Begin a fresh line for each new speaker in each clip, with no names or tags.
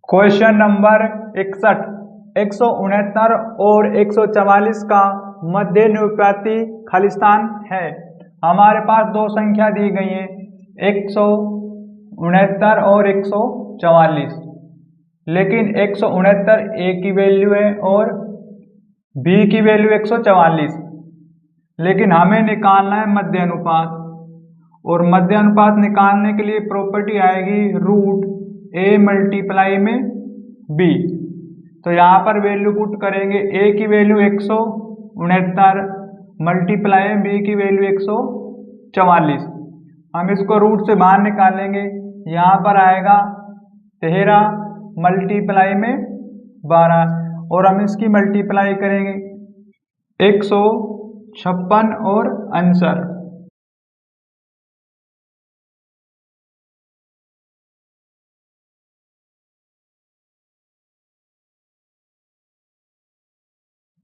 Question number 61। 169 और 144 का मध्यानुपाती खालिस्तान है। हमारे पास दो संख्या दी गई है 169 और 144, लेकिन 169 ए की वैल्यू है और बी की वैल्यू 144, लेकिन हमें निकालना है मध्यानुपात। और मध्यानुपात निकालने के लिए प्रॉपर्टी आएगी रूट ए मल्टीप्लाई में बी। तो यहाँ पर वैल्यू पुट करेंगे, ए की वैल्यू 169 मल्टीप्लाई बी की वैल्यू 144। हम इसको रूट से बाहर निकालेंगे, यहाँ पर आएगा 13 मल्टीप्लाई में 12 और हम इसकी मल्टीप्लाई करेंगे 156 और answer.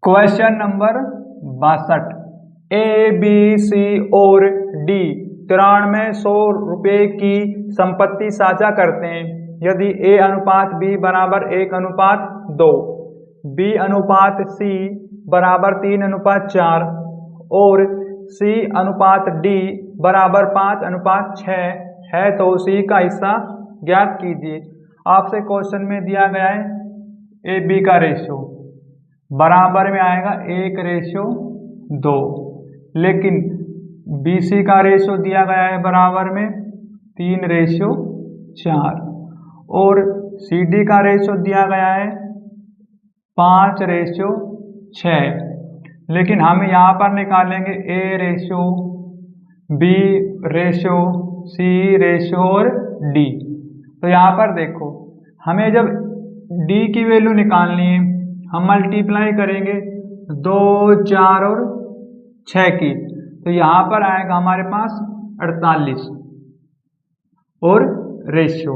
Question number 62। A B C और डी 93 100 रुपये की संपत्ति साझा करते हैं। यदि ए अनुपात बी बराबर 1:2, बी अनुपात सी बराबर 3:4 और सी अनुपात डी बराबर 5:6 है तो सी का हिस्सा ज्ञात कीजिए। आपसे क्वेश्चन में दिया गया है ए बी का रेशियो बराबर में आएगा 1:2, लेकिन बी सी का रेशियो दिया गया है बराबर में 3:4 और सी डी का रेशियो दिया गया है 5:6, लेकिन हम यहाँ पर निकालेंगे A ratio, B ratio, C ratio और डी। तो यहाँ पर देखो, हमें जब डी की वैल्यू निकालनी है हम मल्टीप्लाई करेंगे 2, 4 और 6 की, तो यहाँ पर आएगा हमारे पास 48 और रेशियो।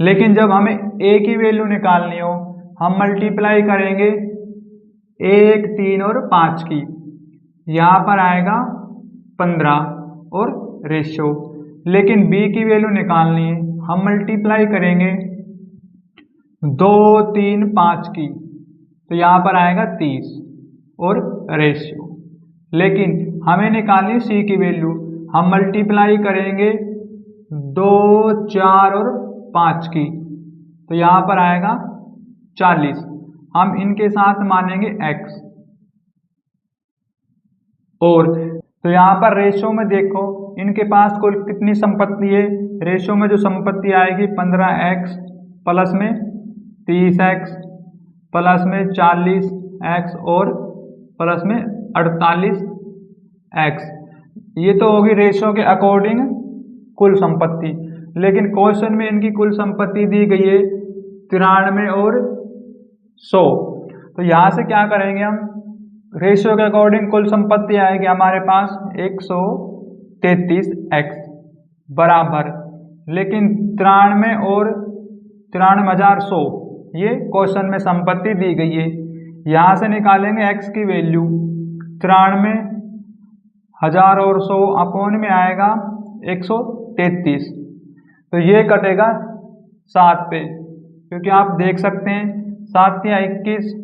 लेकिन जब हमें ए की वैल्यू निकालनी हो हम मल्टीप्लाई करेंगे 1, 3 और 5 की, यहाँ पर आएगा 15 और रेशियो। लेकिन बी की वैल्यू निकालनी है हम मल्टीप्लाई करेंगे 2, 3, 5 की, तो यहाँ पर आएगा 30 और रेशियो। लेकिन हमें निकालनी सी की वैल्यू, हम मल्टीप्लाई करेंगे 2, 4 और 5 की, तो यहाँ पर आएगा 40। हम इनके साथ मानेंगे x और तो यहाँ पर रेशियो में देखो इनके पास कुल कितनी संपत्ति है। रेशियो में जो संपत्ति आएगी 15x प्लस में 30x प्लस में 40x और प्लस में 48x। ये तो होगी रेशियो के अकॉर्डिंग कुल संपत्ति। लेकिन क्वेश्चन में इनकी कुल संपत्ति दी गई है 93 और 100। तो यहाँ से क्या करेंगे हम, रेशियो के अकॉर्डिंग कुल संपत्ति आएगी हमारे पास 133x बराबर, लेकिन 93 और 93,100 ये क्वेश्चन में संपत्ति दी गई है। यहाँ से निकालेंगे x की वैल्यू 93,000 और 100 अपॉन में आएगा 133, तो ये कटेगा 7 पे, क्योंकि आप देख सकते हैं 7 या 21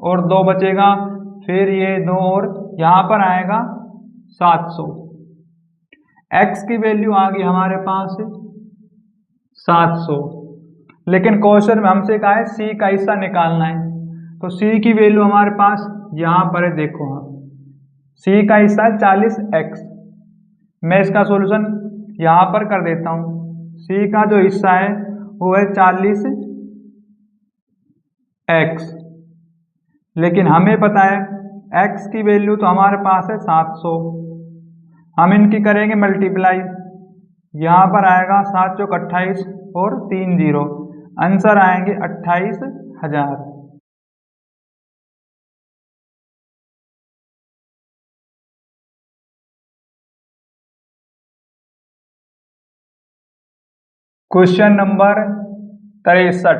और 2 बचेगा, फिर ये 2 और यहाँ पर आएगा 700। x की वैल्यू आ गई हमारे पास 700, लेकिन क्वेश्चन में हमसे कहा है c का हिस्सा निकालना है। तो c की वैल्यू हमारे पास यहाँ पर है, देखो आप c का हिस्सा 40x। मैं इसका सॉल्यूशन यहाँ पर कर देता हूँ। c का जो हिस्सा है वो है 40x, लेकिन हमें पता है x की वैल्यू तो हमारे पास है 700। हम इनकी करेंगे मल्टीप्लाई, यहाँ पर आएगा 7 चौक 28 और 3 0, आंसर आएंगे 28,000। Question number 63।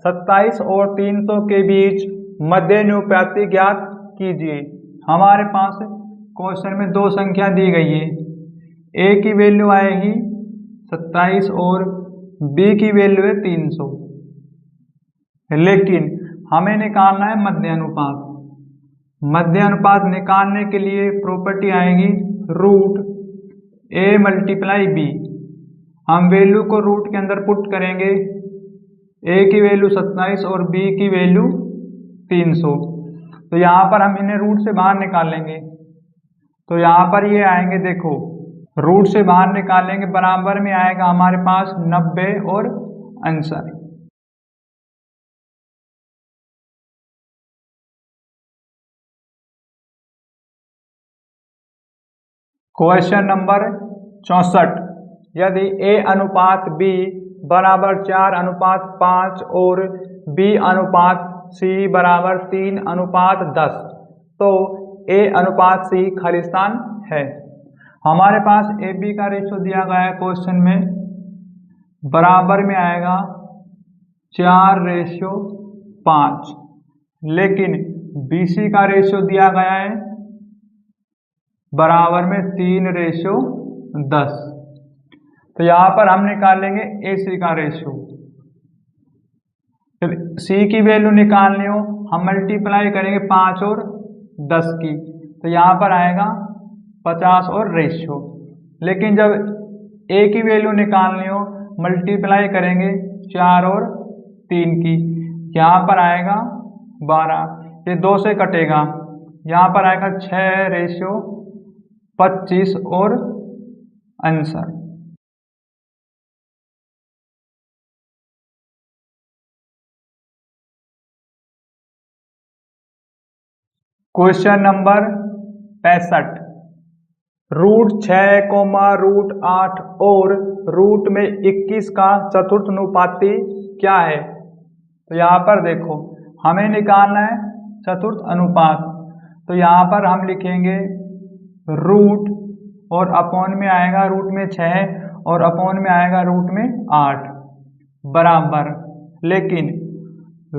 27 और 300 के बीच मध्यानुपाती ज्ञात कीजिए। हमारे पास क्वेश्चन में दो संख्या दी गई है, ए की वैल्यू आएगी 27 और बी की वैल्यू है 300। लेकिन हमें निकालना है मध्य अनुपात। मध्य अनुपात निकालने के लिए प्रॉपर्टी आएगी रूट ए मल्टीप्लाई बी। हम वैल्यू को रूट के अंदर पुट करेंगे, ए की वैल्यू 27 और बी की वैल्यू 300। तो यहाँ पर हम इन्हें रूट से बाहर निकालेंगे, तो यहाँ पर ये आएंगे, देखो रूट से बाहर निकालेंगे, बराबर में आएगा हमारे पास 90 और आंसर। क्वेश्चन नंबर 64, यदि ए अनुपात बी बराबर 4 अनुपात 5 और बी अनुपात सी बराबर 3 अनुपात 10, तो ए अनुपात सी खालिस्तान है। हमारे पास ए बी का रेशो दिया गया है क्वेश्चन में, बराबर में आएगा 4:5, लेकिन बी सी का रेशो दिया गया है बराबर में 3:10। तो यहाँ पर हम निकालेंगे ए सी का रेशो। सी की वैल्यू निकालनी हो, हम मल्टीप्लाई करेंगे 5 और 10 की, तो यहाँ पर आएगा 50 और रेशो। लेकिन जब ए की वैल्यू निकालनी हो, मल्टीप्लाई करेंगे 4 और 3 की, यहाँ पर आएगा 12, ये 2 से कटेगा, यहाँ पर आएगा 6:25 और answer. Question number 65, root 6, root 8 और रूट में 21 का चतुर्थ अनुपाती क्या है? तो यहाँ पर देखो हमें निकालना है चतुर्थ अनुपात, तो यहाँ पर हम लिखेंगे रूट और अपॉन में आएगा रूट में 6 और अपॉन में आएगा रूट में 8 बराबर, लेकिन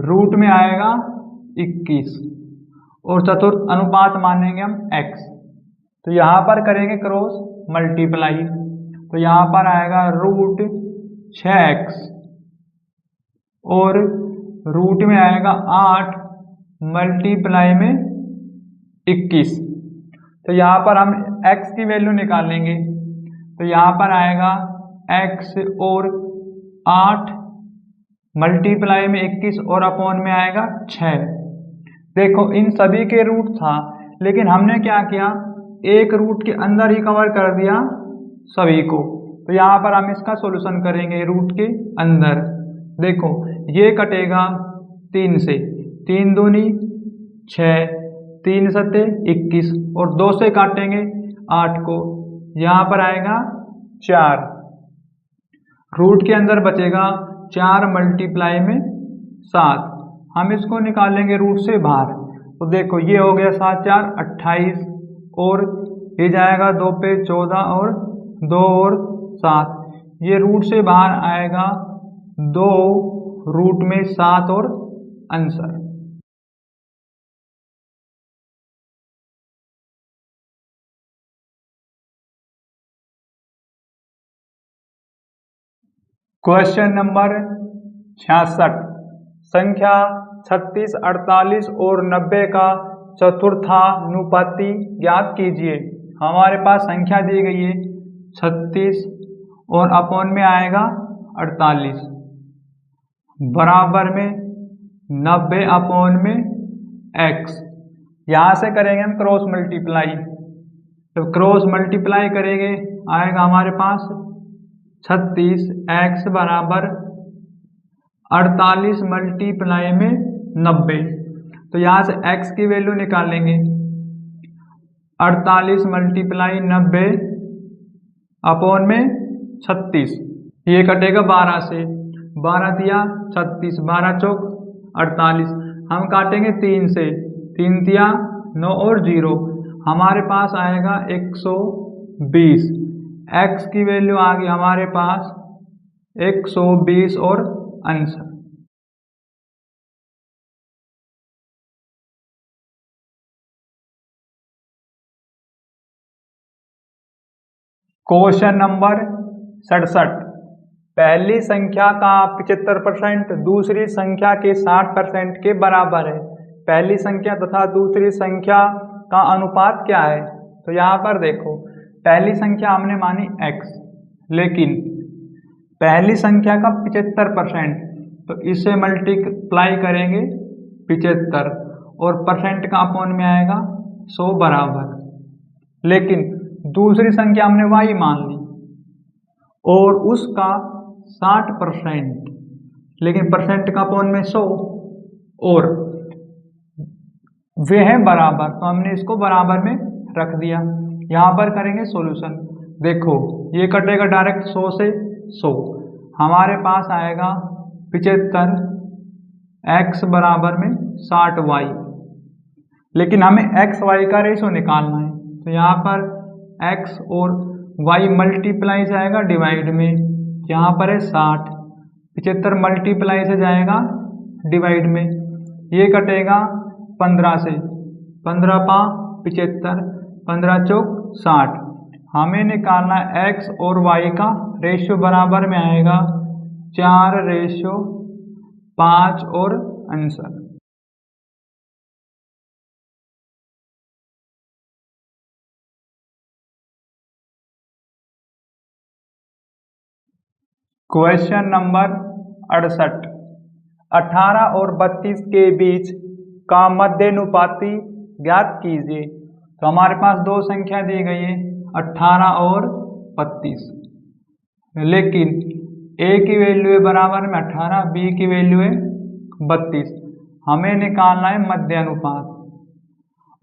रूट में आएगा 21 और चतुर्थ अनुपात मानेंगे हम x। तो यहाँ पर करेंगे क्रॉस मल्टीप्लाई, तो यहाँ पर आएगा रूट 6x और रूट में आएगा 8 मल्टीप्लाई में 21। तो यहाँ पर हम x की वैल्यू निकालेंगे, तो यहाँ पर आएगा x और 8 मल्टीप्लाई में 21 और अपॉन में आएगा 6। देखो इन सभी के रूट था, लेकिन हमने क्या किया, एक रूट के अंदर ही कवर कर दिया सभी को। तो यहाँ पर हम इसका सॉल्यूशन करेंगे रूट के अंदर। देखो ये कटेगा 3 से, 3 दूनी 6, 3 सत्ते 21 और 2 से काटेंगे 8 को, यहाँ पर आएगा 4। रूट के अंदर बचेगा 4 मल्टीप्लाई में 7। हम इसको निकालेंगे रूट से बाहर, तो देखो ये हो गया 7 4 28 और ये जाएगा 2 पे 14 और 2 और 7, ये रूट से बाहर आएगा 2 रूट में 7 और आंसर। क्वेश्चन नंबर 66, संख्या 36, 48 और 90 का चतुर्थानुपाती ज्ञात कीजिए। हमारे पास संख्या दी गई है 36 और अपॉन में आएगा 48 बराबर में 90 अपॉन में x। यहाँ से करेंगे हम क्रॉस मल्टीप्लाई, तो क्रॉस मल्टीप्लाई करेंगे आएगा हमारे पास 36x बराबर 48 मल्टीप्लाई में 90। तो यहाँ से x की वैल्यू निकालेंगे, 48 मल्टीप्लाई 90 अपॉन में 36, ये कटेगा 12 से, 12 दिया 36, 12 चौक 48, हम काटेंगे 3 से, 3 दिया 9 और 0, हमारे पास आएगा 120। x की वैल्यू आ गई हमारे पास 120 और आंसर। क्वेश्चन नंबर 67, पहली संख्या का 75% दूसरी संख्या के 60% के बराबर है। पहली संख्या तथा दूसरी संख्या का अनुपात क्या है? तो यहाँ पर देखो, पहली संख्या हमने मानी x, लेकिन पहली संख्या का 75%, तो इसे मल्टीप्लाई करेंगे 75 और परसेंट का अपॉन में आएगा 100 बराबर। लेकिन दूसरी संख्या हमने y मान ली और उसका 60%, लेकिन परसेंट का अपॉन में 100 और वे है बराबर, तो हमने इसको बराबर में रख दिया। यहाँ पर करेंगे सॉल्यूशन। देखो ये कटेगा डायरेक्ट 100 से 100, हमारे पास आएगा 75 x बराबर में 60y, लेकिन हमें x y का रेशो निकालना है। तो यहाँ पर x और y मल्टीप्लाई जाएगा डिवाइड में, यहाँ पर है 60, 75 मल्टीप्लाई से जाएगा डिवाइड में, ये कटेगा 15 से, 15 5 75, 15 चौक 60। हमें निकालना x और y का रेशियो बराबर में आएगा 4:5 और आंसर। क्वेश्चन नंबर 68, 18 और 32 के बीच का मध्यानुपाती ज्ञात कीजिए। तो हमारे पास दो संख्या दी गई है 18 और 32, लेकिन a की वैल्यू है बराबर में 18, b की वैल्यू है 32। हमें निकालना है मध्यानुपात,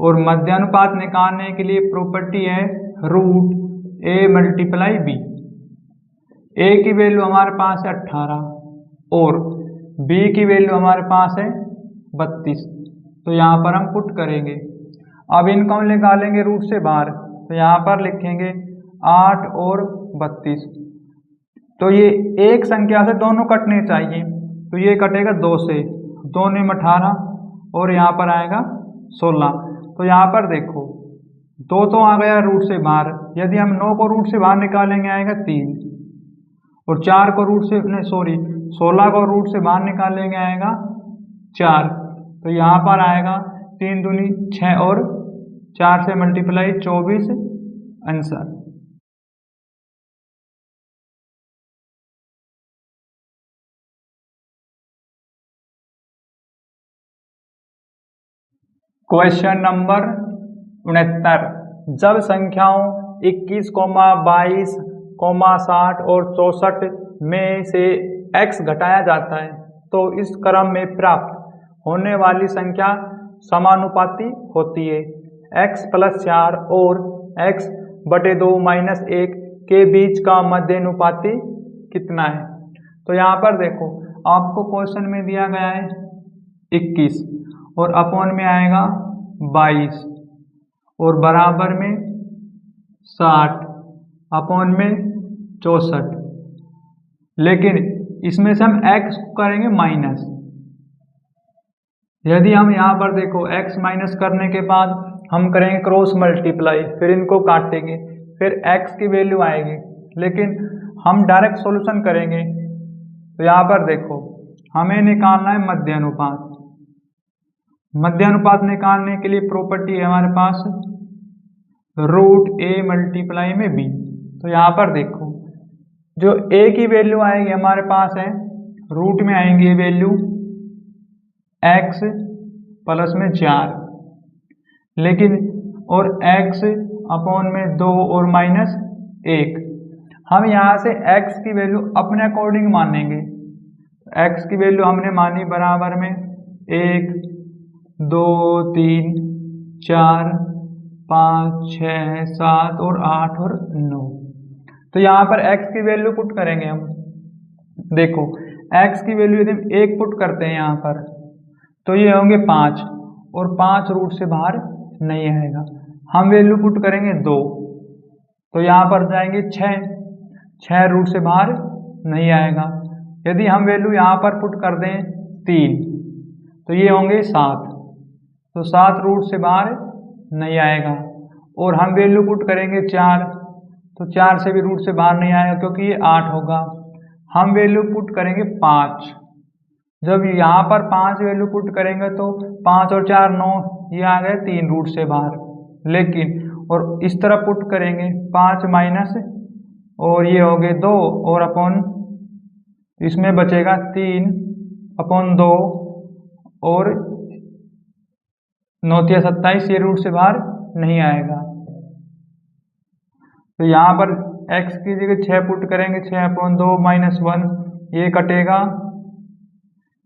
और मध्यानुपात निकालने के लिए प्रॉपर्टी है root a multiply b। a की वैल्यू हमारे पास है 18 और b की वैल्यू हमारे पास है 32, तो यहाँ पर हम पुट करेंगे। अब इनको हम निकालेंगे रूट से बाहर, तो यहाँ पर लिखेंगे 8 और 32, तो ये एक संख्या से दोनों कटने चाहिए, तो ये कटेगा 2 से, 2 में 18 और यहाँ पर आएगा 16। तो यहाँ पर देखो 2 तो आ गया रूट से बाहर, यदि हम 9 को रूट से बाहर निकालेंगे आएगा 3, और 4 को रूट से नहीं सॉरी 16 को रूट से बाहर निकालेंगे आएगा 4, तो यहाँ पर आएगा 3 दूनी 6 और 4 से मल्टीप्लाई 24 आंसर। क्वेश्चन नंबर 69, जब संख्याओं 21, 22, 60 और 64 में से x घटाया जाता है तो इस क्रम में प्राप्त होने वाली संख्या समानुपाती होती है। x + 4 और x/2 - 1 के बीच का मध्यानुपाती कितना है? तो यहाँ पर देखो आपको क्वेश्चन में दिया गया है 21 और अपॉन में आएगा 22 और बराबर में 60 अपॉन में 64, लेकिन इसमें से हम x को करेंगे माइनस। यदि हम यहाँ पर देखो x माइनस करने के बाद हम करेंगे क्रॉस मल्टीप्लाई, फिर इनको काटेंगे, फिर x की वैल्यू आएगी, लेकिन हम डायरेक्ट सॉल्यूशन करेंगे। तो यहाँ पर देखो हमें निकालना है मध्यानुपात। मध्यानुपात निकालने के लिए प्रॉपर्टी है हमारे पास रूट a मल्टीप्लाई में b। तो यहाँ पर देखो जो a की वैल्यू आएगी हमारे पास है रूट में आएंगी ये वैल्यू x प्लस में 4, लेकिन और x अपॉन में 2 और माइनस 1। हम यहाँ से x की वैल्यू अपने अकॉर्डिंग मानेंगे। x की वैल्यू हमने मानी बराबर में 1 2 3 4 5 6 7 और 8 और 9। तो यहाँ पर x की वैल्यू पुट करेंगे हम। देखो x की वैल्यू यदि हम 1 पुट करते हैं यहाँ पर तो ये होंगे 5 और 5 रूट से बाहर नहीं आएगा। हम वैल्यू पुट करेंगे 2 तो यहाँ पर जाएंगे 6 रूट से बाहर नहीं आएगा। यदि हम वैल्यू यहाँ पर पुट कर दें 3 तो ये होंगे 7, तो 7 रूट से बाहर नहीं आएगा। और हम वैल्यू पुट करेंगे 4 तो 4 से भी रूट से बाहर नहीं आएगा क्योंकि ये 8 होगा। हम वैल्यू पुट करेंगे 5। जब यहाँ पर 5 वैल्यू पुट करेंगे तो 5 और 4 9, ये आ गए 3 रूट से बाहर। लेकिन और इस तरह पुट करेंगे 5 माइनस और ये हो गए 2 और अपॉन इसमें बचेगा 3 अपॉन 2 और 9 × 27, ये रूट से बाहर नहीं आएगा। तो यहाँ पर x की जगह 6 पुट करेंगे, 6/2 माइनस 1, ये कटेगा,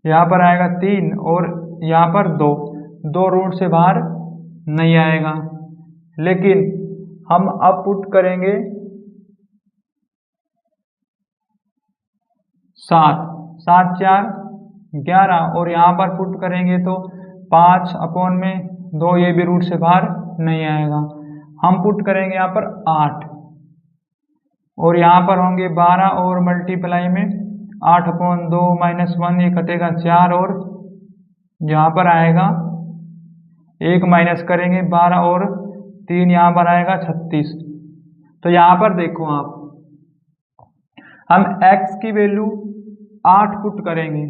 यहाँ पर आएगा 3 और यहाँ पर 2 रूट से बाहर नहीं आएगा। लेकिन हम अब पुट करेंगे 7, 7 4 11 और यहाँ पर पुट करेंगे तो 5/2, ये भी रूट से बाहर नहीं आएगा। हम पुट करेंगे यहाँ पर 8 और यहाँ पर होंगे 12 और मल्टीप्लाई में 8/2 माइनस 1, ये कटेगा 4 और यहाँ पर आएगा 1 माइनस करेंगे 12 और 3, यहाँ पर आएगा 36। तो यहाँ पर देखो आप, हम x की वैल्यू 8 पुट करेंगे,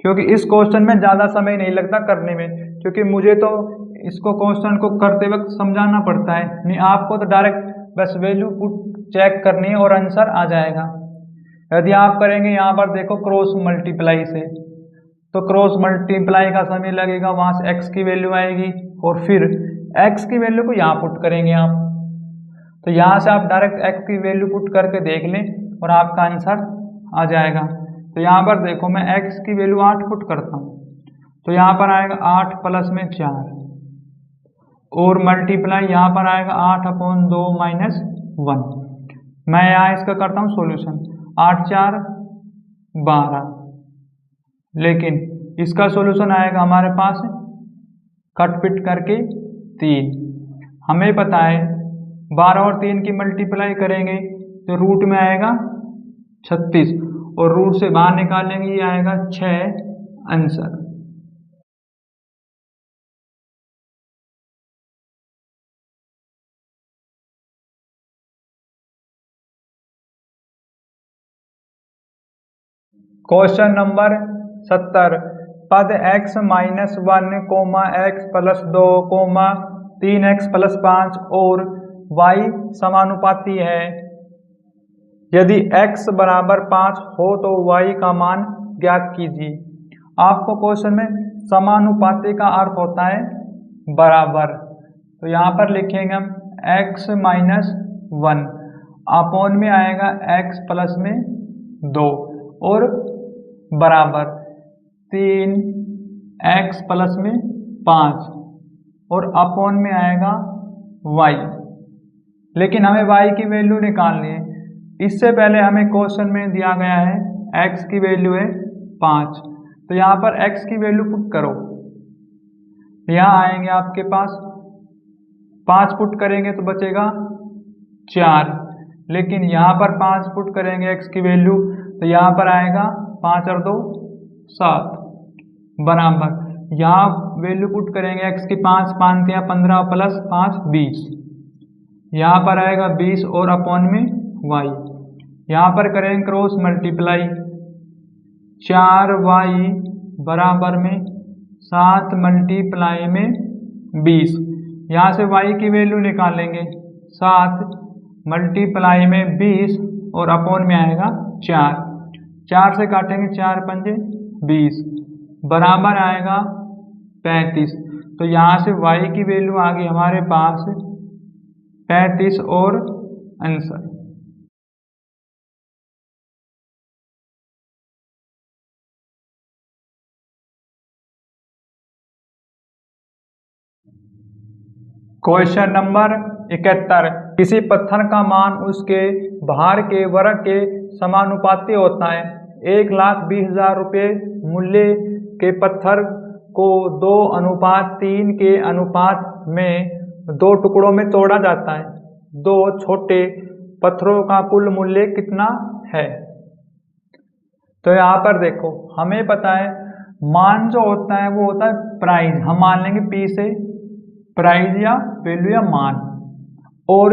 क्योंकि इस क्वेश्चन में ज़्यादा समय नहीं लगता करने में, क्योंकि मुझे तो इसको क्वेश्चन को करते वक्त समझाना पड़ता है, नहीं आपको तो डायरेक्ट बस वैल्यू पुट चेक करनी है और आंसर आ जाएगा। यदि आप करेंगे यहाँ पर देखो क्रॉस मल्टीप्लाई से, तो क्रॉस मल्टीप्लाई का समय लगेगा, वहाँ से x की वैल्यू आएगी और फिर x की वैल्यू को यहाँ पुट करेंगे आप। तो यहाँ से आप डायरेक्ट x की वैल्यू पुट करके देख लें और आपका आंसर आ जाएगा। तो यहाँ पर देखो मैं x की वैल्यू 8 पुट करता हूँ, तो यहाँ पर आएगा 8 प्लस में 4 और मल्टीप्लाई यहाँ पर आएगा 8/2 माइनस 1। मैं यहाँ इसका करता हूँ सॉल्यूशन, 8 4 12, लेकिन इसका सॉल्यूशन आएगा हमारे पास कट पिट करके 3। हमें पता है 12 और 3 की मल्टीप्लाई करेंगे तो रूट में आएगा 36 और रूट से बाहर निकालेंगे, ये आएगा 6 आंसर। क्वेश्चन नंबर 70, पद x minus 1, x plus 2, 3x plus 5 और y समानुपाती है। यदि x बराबर 5 हो तो y का मान ज्ञात कीजिए। आपको क्वेश्चन में समानुपाती का अर्थ होता है बराबर, तो यहाँ पर लिखेंगे हम x माइनस 1 अपॉन में आएगा x प्लस में 2 और बराबर 3x प्लस में 5 और अपॉन में आएगा y। लेकिन हमें y की वैल्यू निकालनी है। इससे पहले हमें क्वेश्चन में दिया गया है x की वैल्यू है 5, तो यहाँ पर x की वैल्यू पुट करो। यहाँ आएंगे आपके पास 5 पुट करेंगे तो बचेगा 4, लेकिन यहाँ पर 5 पुट करेंगे x की वैल्यू तो यहाँ पर आएगा 5 और 2 7 बराबर, यहाँ वैल्यू पुट करेंगे x की 5 5 या 15 प्लस 5 20, यहाँ पर आएगा 20 और अपॉन में y। यहाँ पर करेंगे क्रॉस मल्टीप्लाई, 4y बराबर में 7 मल्टीप्लाई में 20, यहाँ से y की वैल्यू निकालेंगे 7 मल्टीप्लाई में 20 और अपॉन में आएगा 4, 4 से काटेंगे 4 पंजे 20 बराबर आएगा 35। तो यहाँ से y की वैल्यू आ गई हमारे पास 35 और आंसर। क्वेश्चन नंबर 71, किसी पत्थर का मान उसके भार के वर्ग के समानुपाती होता है। 1,20,000 रुपये मूल्य के पत्थर को 2:3 के अनुपात में 2 टुकड़ों में तोड़ा जाता है। 2 छोटे पत्थरों का कुल मूल्य कितना है? तो यहाँ पर देखो हमें पता है मान जो होता है वो होता है प्राइस, हम मान लेंगे P से प्राइस या वैल्यू या मान, और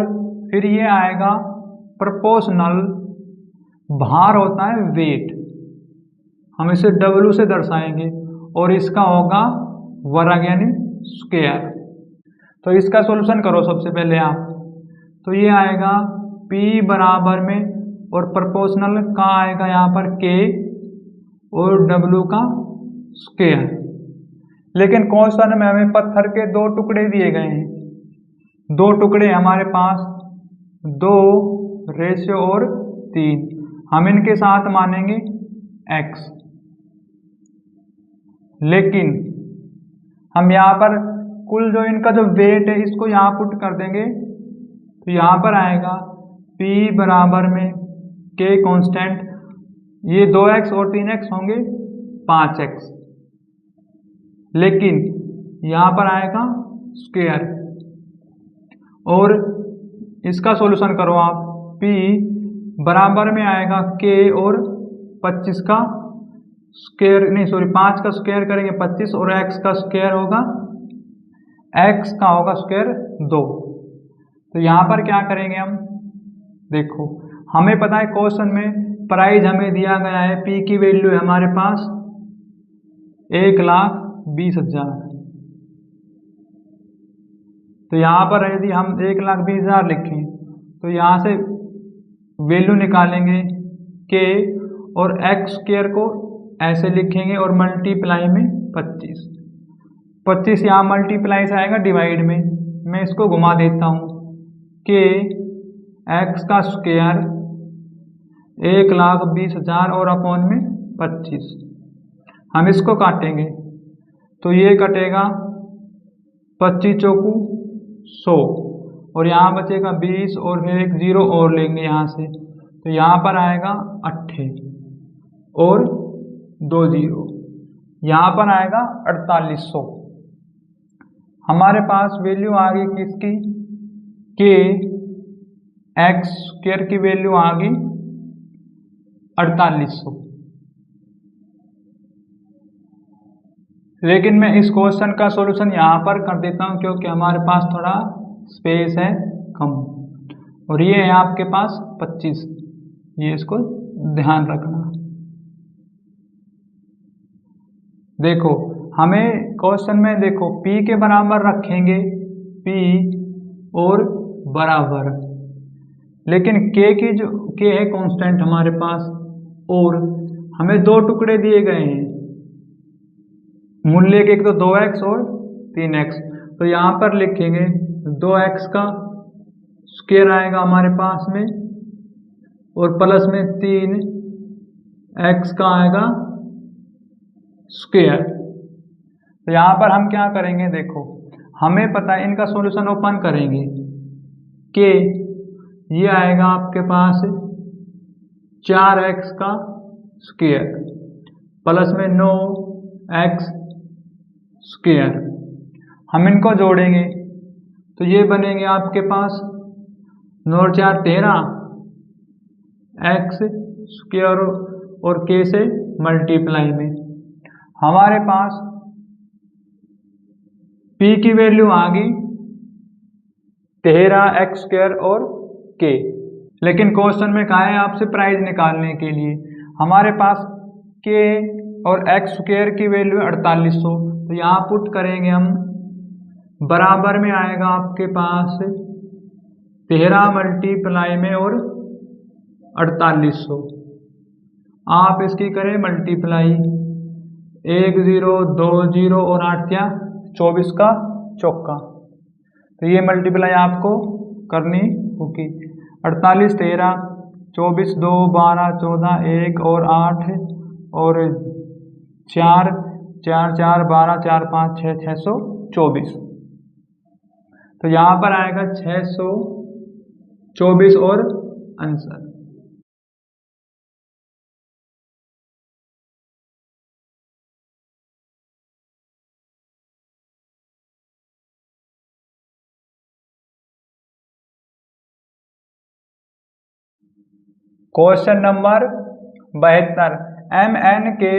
फिर ये आएगा प्रोपोर्शनल भार होता है वेट, हम इसे W से दर्शाएंगे, और इसका होगा वर्ग यानी स्क्वायर। तो इसका सॉल्यूशन करो सबसे पहले आप। तो ये आएगा P बराबर में, और प्रोपोर्शनल का आएगा यहाँ पर K और W का स्क्वायर। लेकिन क्वेश्चन में हमें पत्थर के 2 टुकड़े दिए गए हैं, 2 टुकड़े हमारे पास 2 रेशियो और 3, हम इनके साथ मानेंगे x। लेकिन हम यहाँ पर कुल जो इनका जो वेट है इसको यहाँ पुट कर देंगे, तो यहाँ पर आएगा P बराबर में K कांस्टेंट, ये 2x और 3x होंगे 5x, लेकिन यहाँ पर आएगा स्क्वायर। और इसका सॉल्यूशन करो आप। P बराबर में आएगा K और 25 का स्क्वायर, नहीं सॉरी 5 का स्क्वायर करेंगे 25, और x का स्क्वायर होगा, x का होगा स्क्वायर 2। तो यहाँ पर क्या करेंगे हम, देखो हमें पता है क्वेश्चन में प्राइस हमें दिया गया है, P की वैल्यू है हमारे पास 1,20,000। तो यहाँ पर यदि हम 1,20,000 लिखें तो यहाँ से वैल्यू निकालेंगे K, और x स्क्वायर को ऐसे लिखेंगे और मल्टीप्लाई में 25, 25 यहाँ मल्टीप्लाई से आएगा डिवाइड में, मैं इसको घुमा देता हूँ, K x का स्क्वायर 1,20,000 और अपॉन में 25, हम इसको काटेंगे तो ये कटेगा 25 चौकू 100, और यहाँ बचेगा 20, और फिर एक 0 और लेंगे यहाँ से, तो यहाँ पर आएगा 8 और 2 0, यहाँ पर आएगा 4800। हमारे पास वैल्यू आ गई किसकी, के एक्स स्क्वायर की वैल्यू आ गई 4800। लेकिन मैं इस क्वेश्चन का सॉल्यूशन यहाँ पर कर देता हूँ क्योंकि हमारे पास थोड़ा स्पेस है कम, और ये है आपके पास 25, ये इसको ध्यान रखना। देखो हमें क्वेश्चन में देखो P के बराबर रखेंगे, P और बराबर, लेकिन K की जो K है कांस्टेंट हमारे पास, और हमें 2 टुकड़े दिए गए हैं मूल्य के, एक तो 2x और 3x, तो यहाँ पर लिखेंगे 2x का स्क्वायर आएगा हमारे पास में, और प्लस में 3x का आएगा स्क्वायर। तो यहाँ पर हम क्या करेंगे, देखो हमें पता है इनका सॉल्यूशन ओपन करेंगे, कि ये आएगा आपके पास 4x का स्क्वायर प्लस में 9x स्क्वायर, हम इनको जोड़ेंगे तो ये बनेंगे आपके पास 9 और 4 13 x स्क्वायर और k से मल्टीप्लाई में, हमारे पास P की वैल्यू आ गई 13x स्क्वायर और k। लेकिन क्वेश्चन में कहा है आपसे प्राइस निकालने के लिए, हमारे पास k और x स्क्वायर की वैल्यू है 4800, तो यहाँ पुट करेंगे हम, बराबर में आएगा आपके पास 13 मल्टीप्लाई में और 4800, आप इसकी करें मल्टीप्लाई, 1 0 2 0 और 8 या 24 का चौका, तो ये मल्टीप्लाई आपको करनी होगी। 48 13 24 2 12 14 1 और 8 और 4 4 4 12 4 5 6 624, तो यहाँ पर आएगा 624 और answer. Question number 72, M N के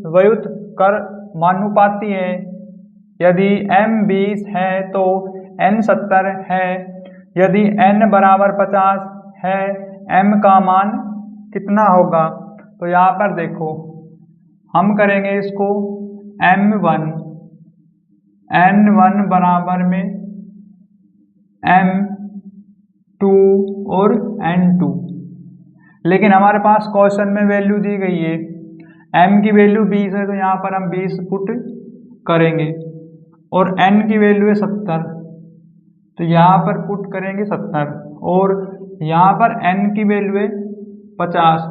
व्युत्क्रम कर मानुपाती है, यदि m 20 है तो n 70 है, यदि n बराबर 50 है m का मान कितना होगा, तो यहाँ पर देखो हम करेंगे इसको m1 n1 बराबर में m2 और n2। लेकिन हमारे पास क्वेश्चन में वैल्यू दी गई है, m की वैल्यू 20 है, तो यहाँ पर हम 20 पुट करेंगे और n की वैल्यू है 70, तो यहाँ पर पुट करेंगे 70 और यहाँ पर n की वैल्यू है 50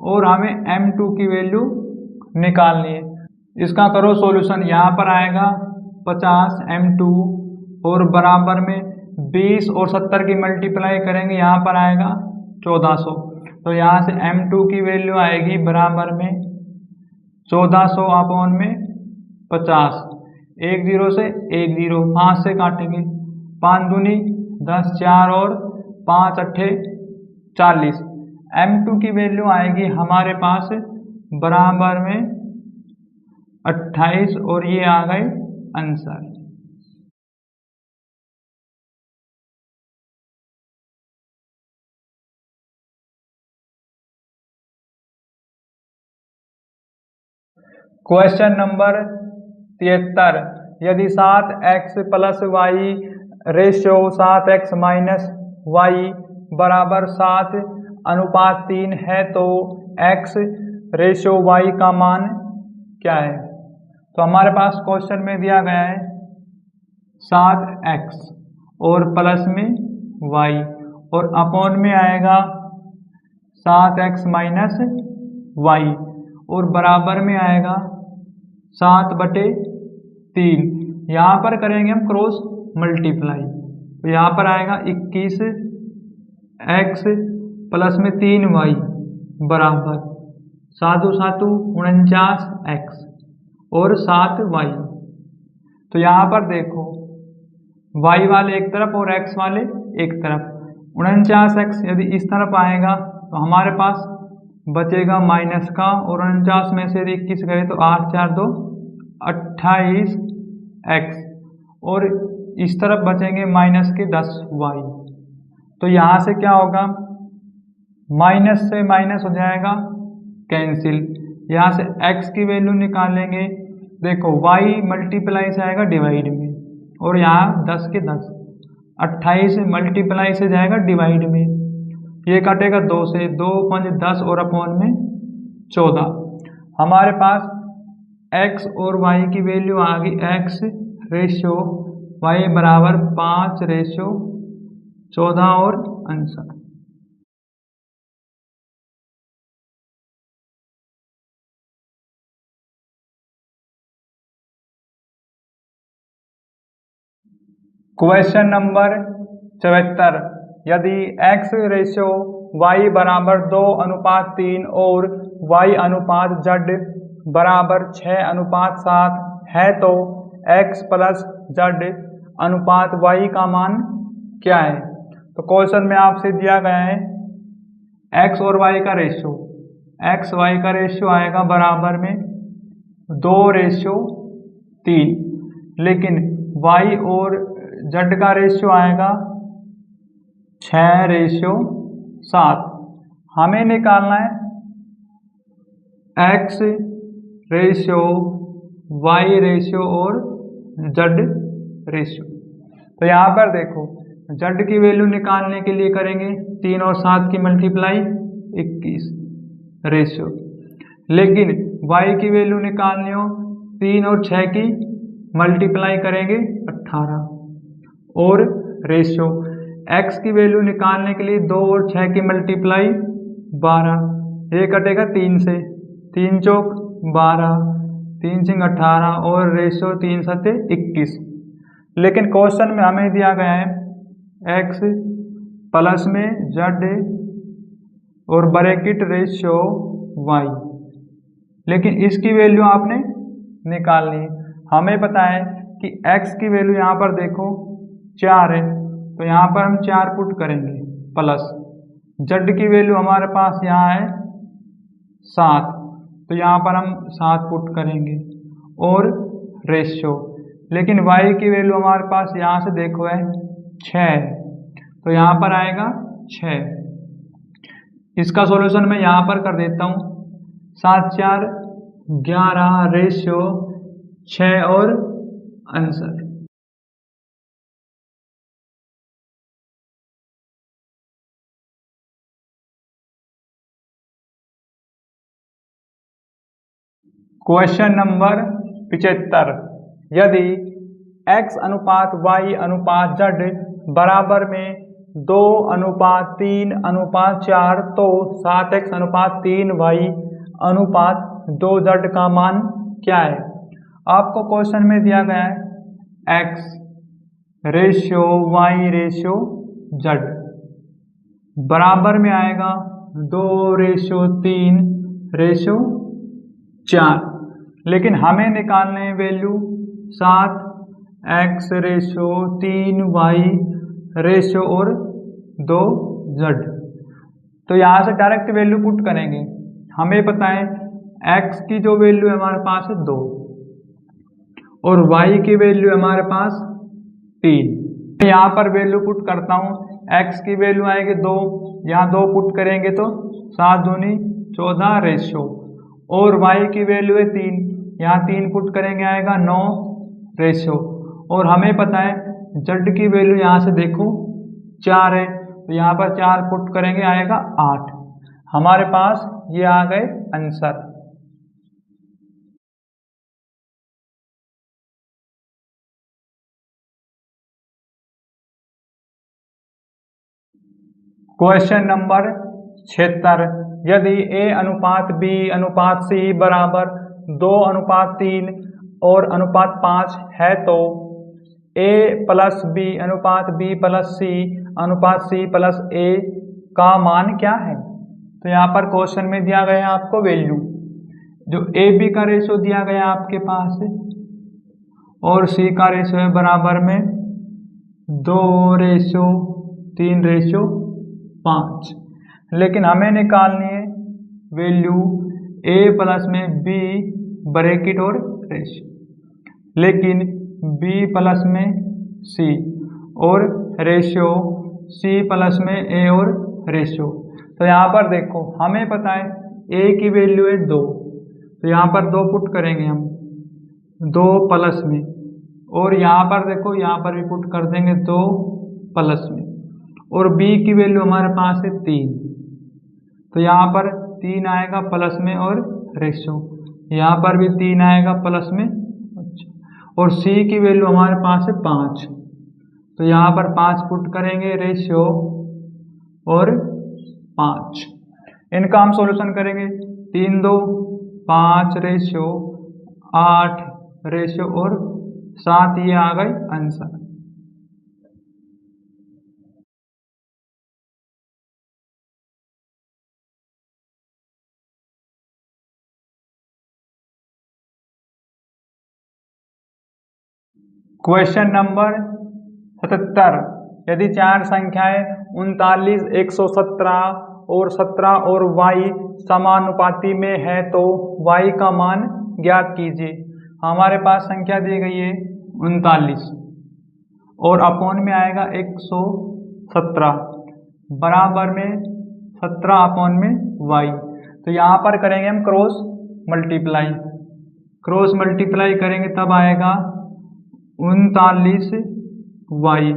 और हमें m2 की वैल्यू निकालनी है। इसका करो सॉल्यूशन। यहाँ पर आएगा 50 m2 और बराबर में 20 और 70 की मल्टीप्लाई करेंगे, यहाँ पर आएगा 1400। तो यहाँ से m2 की वैल्यू आएगी बराबर में 1400 अपॉन में 50। 1 0 से 1 0, 5 से काटेंगे, 5 दूनी 10, 4 और 5 अट्ठे 40। m2 की वैल्यू आएगी हमारे पास बराबर में 28 और ये आ गए आंसर। क्वेश्चन नंबर 73, यदि 7x plus Y ratio 7x minus Y बराबर 7:3 है तो x रेशियो y का मान क्या है। तो हमारे पास क्वेश्चन में दिया गया है 7x और प्लस में y और अपॉन में आएगा 7x माइनस वाई और बराबर में आएगा 7/3। यहाँ पर करेंगे हम क्रॉस मल्टीप्लाई, तो यहाँ पर आएगा 21x प्लस में 3y बराबर 7 7 49x और 7y। तो यहाँ पर देखो y वाले एक तरफ और x वाले एक तरफ, 49x यदि इस तरफ आएगा तो हमारे पास बचेगा माइनस का, और 49 में से 21 गए तो 8 4 2 28x और इस तरफ बचेंगे माइनस के 10y। तो यहाँ से क्या होगा, माइनस से माइनस हो जाएगा कैंसिल। यहाँ से x की वैल्यू निकालेंगे, देखो y मल्टीप्लाई से आएगा डिवाइड में और यहाँ 10 के 10, 28 मल्टीप्लाई से जाएगा डिवाइड में, ये कटेगा 2 से, 2 5 10 और अपॉन में 14। हमारे पास x और y की वैल्यू आ गई, x रेशियो y बराबर 5/14 और आंसर। क्वेश्चन नंबर 74, यदि x रेशियो y बराबर 2:3 और y अनुपात z बराबर 6:7 है तो x प्लस z अनुपात y का मान क्या है। तो क्वेश्चन में आपसे दिया गया है x और y का रेशियो, x y का रेशियो आएगा बराबर में 2:3, लेकिन y और z का रेशियो आएगा 6:7। हमें निकालना है x रेशियो y रेशियो और z रेशियो। तो यहाँ पर देखो z की वैल्यू निकालने के लिए करेंगे 3 और 7 की मल्टीप्लाई 21 रेशियो, लेकिन y की वैल्यू निकालनी हो 3 और 6 की मल्टीप्लाई करेंगे 18 और रेशियो x की वैल्यू निकालने के लिए 2 और 6 की मल्टीप्लाई 12, ये कटेगा 3 से, 3 चौक 12, 3 सिंग 18 और रेशियो 3 7 21। लेकिन क्वेश्चन में हमें दिया गया है x प्लस में z और ब्रैकेट रेशियो y, लेकिन इसकी वैल्यू आपने निकालनी है। हमें पता है कि x की वैल्यू यहाँ पर देखो 4 है, तो यहाँ पर हम 4 पुट करेंगे, प्लस z की वैल्यू हमारे पास यहाँ है 7, तो यहाँ पर हम 7 पुट करेंगे और रेशियो, लेकिन y की वैल्यू हमारे पास यहाँ से देखो है 6, तो यहाँ पर आएगा 6। इसका सॉल्यूशन मैं यहाँ पर कर देता हूँ। 7 4 11 रेशियो 6 और आंसर। क्वेश्चन नंबर 75, यदि x अनुपात y अनुपात z बराबर में 2:3:4 तो 7x अनुपात 3y अनुपात 2z का मान क्या है। आपको क्वेश्चन में दिया गया है x ratio y ratio z बराबर में आएगा 2:3:4, लेकिन हमें निकालने हैं value 7x ratio 3y ratio और 2z। तो यहाँ से डायरेक्ट वैल्यू पुट करेंगे। हमें पता है x की जो वैल्यू है हमारे पास है 2 और y की वैल्यू हमारे पास 3। यहाँ पर वैल्यू पुट करता हूँ। x की वैल्यू आएगी 2, यहाँ 2 पुट करेंगे तो 7 दूनी 14 रेशियो, और y की वैल्यू है 3, यहाँ 3 पुट करेंगे आएगा 9 रेशियो, और हमें पता है z की वैल्यू यहाँ से देखो 4 है, तो यहाँ पर 4 पुट करेंगे आएगा 8। हमारे पास ये आ गए आंसर। क्वेश्चन नंबर 76, यदि a अनुपात b अनुपात c बराबर 2:3 और अनुपात 5 है तो a प्लस b अनुपात b प्लस c अनुपात c प्लस a का मान क्या है। तो यहाँ पर क्वेश्चन में दिया गया है आपको वैल्यू, जो ए बी का रेशियो दिया गया है आपके पास है और सी का रेशियो है बराबर में 2:3:5, लेकिन हमें निकालनी है वैल्यू a प्लस में b ब्रैकेट और रेशियो, लेकिन b प्लस में c और रेशियो c प्लस में a और रेशियो। तो यहाँ पर देखो हमें पता है a की वैल्यू है 2, तो यहाँ पर 2 पुट करेंगे हम 2 प्लस में, और यहाँ पर देखो यहाँ पर भी पुट कर देंगे 2 प्लस में, और b की वैल्यू हमारे पास है 3, तो यहाँ पर 3 आएगा प्लस में और रेशियो, यहाँ पर भी 3 आएगा प्लस में, और c की वैल्यू हमारे पास है 5, तो यहाँ पर 5 पुट करेंगे रेशियो और 5। इनका हम सॉल्यूशन करेंगे 3 2 5 रेशियो 8 रेशियो और 7, ये आ गए आंसर। क्वेश्चन नंबर 77, यदि 4 संख्याएं 39 117 और 17 और y समानुपाती में है तो y का मान ज्ञात कीजिए। हमारे पास संख्या दी गई है 39 और अपॉन में आएगा 117 बराबर में 17 अपॉन में y। तो यहाँ पर करेंगे हम क्रॉस मल्टीप्लाई करेंगे तब आएगा 39y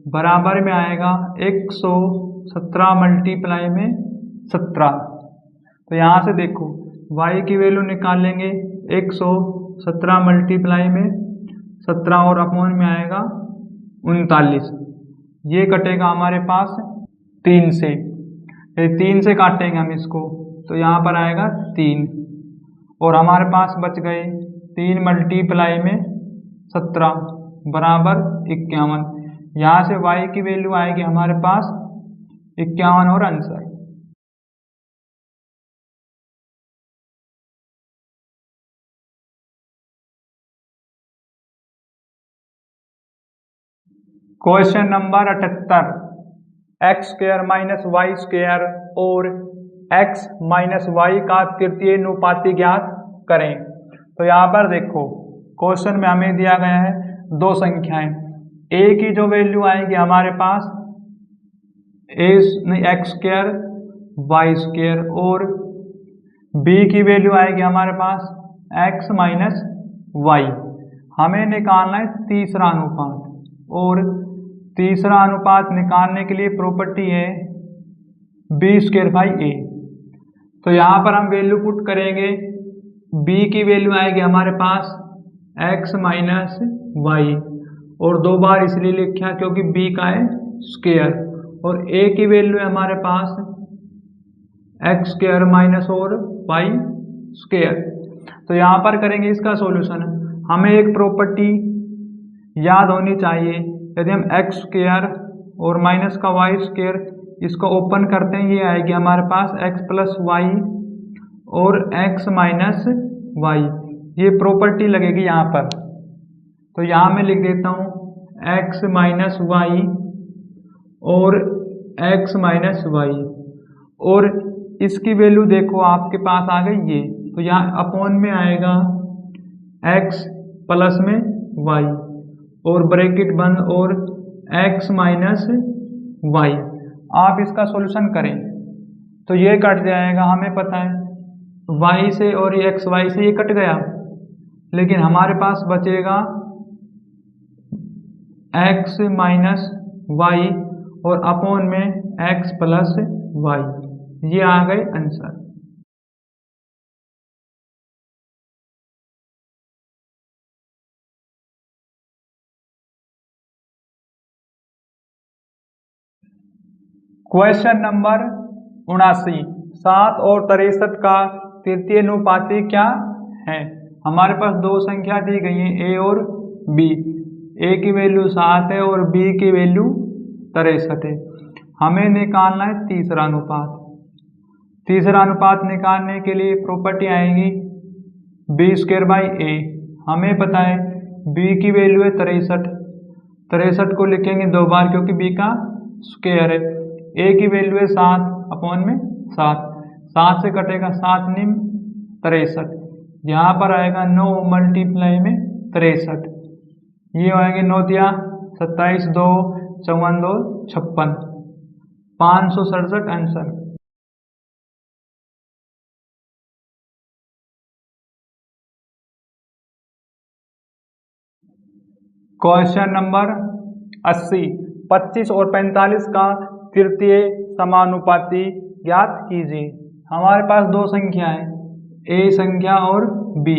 बराबर में आएगा 117 मल्टीप्लाई में 17। तो यहाँ से देखो y की वैल्यू निकालेंगे 117 मल्टीप्लाई में 17 और अपॉन में आएगा 39, ये कटेगा हमारे पास 3 से, 3 से काटेंगे हम इसको तो यहाँ पर आएगा 3, और हमारे पास बच गए 3 मल्टीप्लाई में 17 बराबर 51। यहाँ से y की वैल्यू आएगी हमारे पास 51 और answer. Question number 78, x² - y² और x - y का तृतीय अनुपाती ज्ञात करें। तो यहाँ पर देखो क्वेश्चन में हमें दिया गया है 2 संख्याएं, a की जो वैल्यू आएगी हमारे पास x² वाई स्क्वायर, और b की वैल्यू आएगी हमारे पास x माइनस वाई। हमें निकालना है तीसरा अनुपात, और तीसरा अनुपात निकालने के लिए प्रॉपर्टी है बी स्क्वायर बाई ए। तो यहाँ पर हम वैल्यू पुट करेंगे, b की वैल्यू आएगी हमारे पास x माइनस वाई, और दो बार इसलिए लिखा क्योंकि b का है स्क्वायर, और a की वैल्यू है हमारे पास एक्स स्क्वायर माइनस और वाई स्क्वायर। तो यहाँ पर करेंगे इसका सॉल्यूशन। हमें एक प्रॉपर्टी याद होनी चाहिए, यदि हम एक्स स्क्वायर और माइनस का वाई स्क्वायर इसको ओपन करते हैं, ये आएगी हमारे पास एक्स प्लस वाई और एक्स माइनस वाई, ये प्रॉपर्टी लगेगी यहाँ पर। तो यहाँ मैं लिख देता हूँ एक्स माइनस वाई और एक्स माइनस वाई, और इसकी वैल्यू देखो आपके पास आ गई ये, तो यहाँ अपॉन में आएगा x प्लस में y और ब्रैकेट बंद और x माइनस वाई। आप इसका सॉल्यूशन करें तो ये कट जाएगा, हमें पता है y से, और ये x y से ये कट गया, लेकिन हमारे पास बचेगा x माइनस वाई और अपॉन में x प्लस वाई। ये आ गए आंसर। क्वेश्चन नंबर 79, 7 और 63 का तृतीय अनुपाती क्या है। हमारे पास दो संख्या दी गई है a और b, a की वैल्यू 7 है और b की वैल्यू 63 है। हमें निकालना है तीसरा अनुपात। तीसरा अनुपात निकालने के लिए प्रॉपर्टी आएगी बी स्क्वायर बाई ए। हमें पता है b की वैल्यू है 63, 63 को लिखेंगे दो बार क्योंकि b का स्क्वायर है। a की वैल्यू है 7 अपॉन में 7, 7 से कटेगा 7 निम 63, यहाँ पर आएगा 9 मल्टीप्लाई में 63, ये आएंगे 9 दिया 27, 2 54, 2 56, 567 आंसर। क्वेश्चन नंबर 80, 25 और 45 का तृतीय समानुपाती ज्ञात कीजिए। हमारे पास दो संख्या है, a संख्या और b।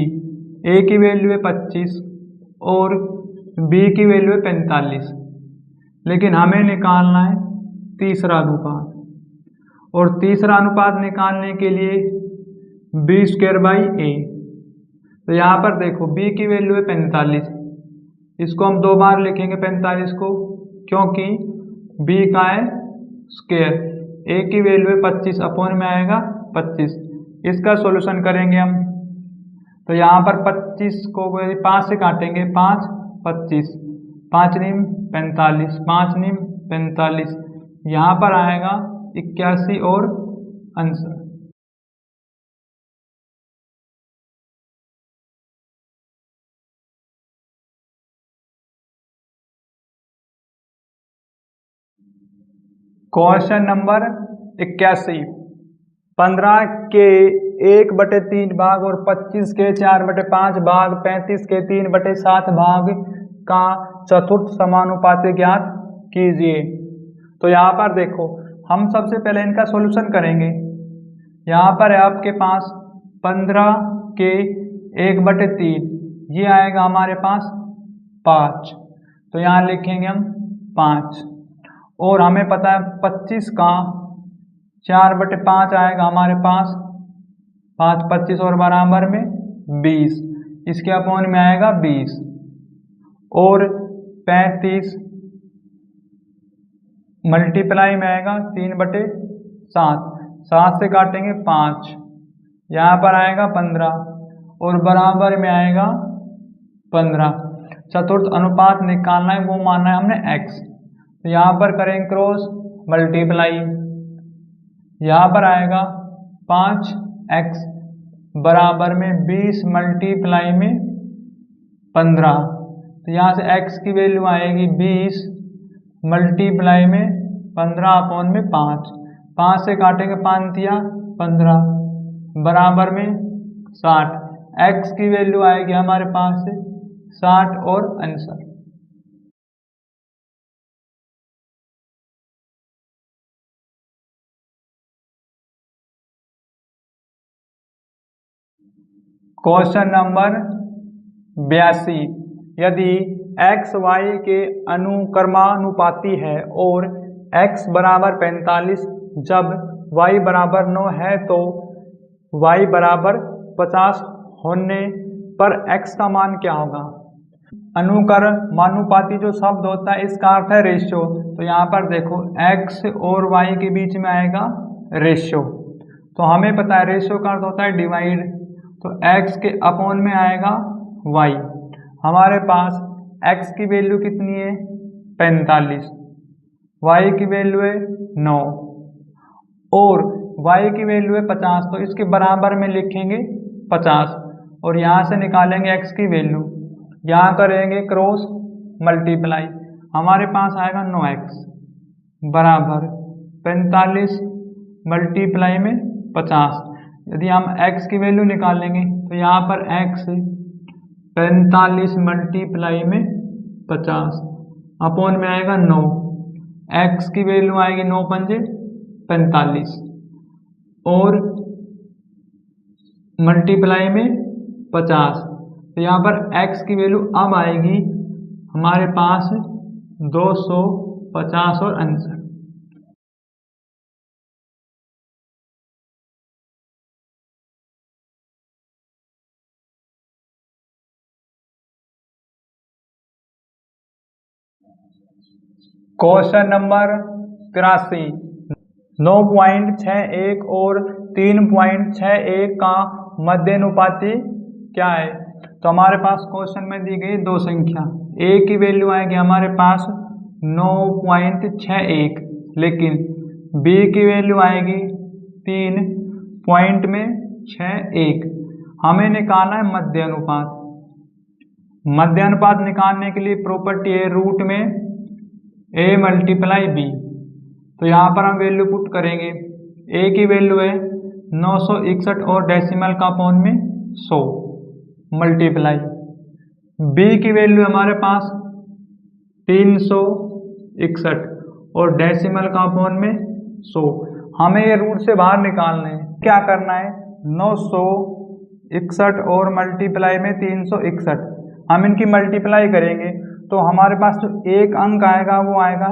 a की वैल्यू है 25 और b की वैल्यू है 45, लेकिन हमें निकालना है तीसरा अनुपात, और तीसरा अनुपात निकालने के लिए b स्क्वायर बाई a। तो यहाँ पर देखो b की वैल्यू है 45, इसको हम दो बार लिखेंगे 45 को क्योंकि b का है स्क्वायर। a की वैल्यू है 25 अपॉन में आएगा 25, इसका सॉल्यूशन करेंगे हम। तो यहाँ पर 25 को 5 से काटेंगे, 5 25, 5 निम 45, 5 निम 45, यहाँ पर आएगा 81 और आंसर। क्वेश्चन नंबर 81, 15 के 1/3 भाग और 25 के 4/5 भाग, 35 के 3/7 भाग का चतुर्थ समानुपाती ज्ञात कीजिए। तो यहाँ पर देखो हम सबसे पहले इनका सॉल्यूशन करेंगे। यहाँ पर है आपके पास 15 के 1/3, ये आएगा हमारे पास 5, तो यहाँ लिखेंगे हम 5, और हमें पता है 25 का 4/5 आएगा हमारे पास 5 25 और बराबर में 20, इसके अपॉन में आएगा 20, और 35 मल्टीप्लाई में आएगा 3/7, 7 से काटेंगे 5, यहाँ पर आएगा 15 और बराबर में आएगा 15। चतुर्थ अनुपात निकालना है, वो मानना है हमने x। तो यहाँ पर करेंगे क्रॉस मल्टीप्लाई, यहाँ पर आएगा 5x बराबर में 20 मल्टीप्लाई में 15। तो यहाँ से x की वैल्यू आएगी 20 मल्टीप्लाई में 15 अपॉन में 5, 5 से काटेंगे 5 तिया 15 बराबर में 60। x की वैल्यू आएगी हमारे पास 60 और आंसर। क्वेश्चन नंबर 82, यदि x y के अनुक्रमानुपाती है और x बराबर 45 जब y बराबर 9 है तो y बराबर 50 होने पर x का मान क्या होगा। अनुक्रमानुपाती जो शब्द होता है इसका अर्थ है रेशियो। तो यहाँ पर देखो x और y के बीच में आएगा रेशियो, तो हमें पता है रेशियो का अर्थ होता है डिवाइड। तो x के अपॉन में आएगा y। हमारे पास x की वैल्यू कितनी है 45, y की वैल्यू है 9 और y की वैल्यू है 50, तो इसके बराबर में लिखेंगे 50 और यहाँ से निकालेंगे x की वैल्यू, यहाँ करेंगे क्रॉस मल्टीप्लाई। हमारे पास आएगा 9x बराबर 45 मल्टीप्लाई में 50। यदि हम x की वैल्यू निकालेंगे तो यहाँ पर x 45 मल्टीप्लाई में 50 अपॉन में आएगा 9, x की वैल्यू आएगी 9 पंजे 45 और मल्टीप्लाई में 50। तो यहाँ पर x की वैल्यू अब आएगी हमारे पास 250 और आंसर। क्वेश्चन नंबर 83, 9.61 और 3.61 का मध्यानुपाती क्या है। तो हमारे पास क्वेश्चन में दी गई दो संख्या, a की वैल्यू आएगी हमारे पास 9.61 लेकिन b की वैल्यू आएगी 3.61। हमें निकालना है मध्यानुपात। मध्यानुपात निकालने के लिए प्रॉपर्टी है रूट में a मल्टीप्लाई b। तो यहाँ पर हम वैल्यू पुट करेंगे, a की वैल्यू है 961 और डेसिमल का अपॉन में 100 मल्टीप्लाई b की वैल्यू हमारे पास 361 और डेसिमल का अपॉन में 100। हमें ये रूट से बाहर निकालना है। क्या करना है 961 और मल्टीप्लाई में 361, हम इनकी मल्टीप्लाई करेंगे तो हमारे पास जो एक अंक आएगा वो आएगा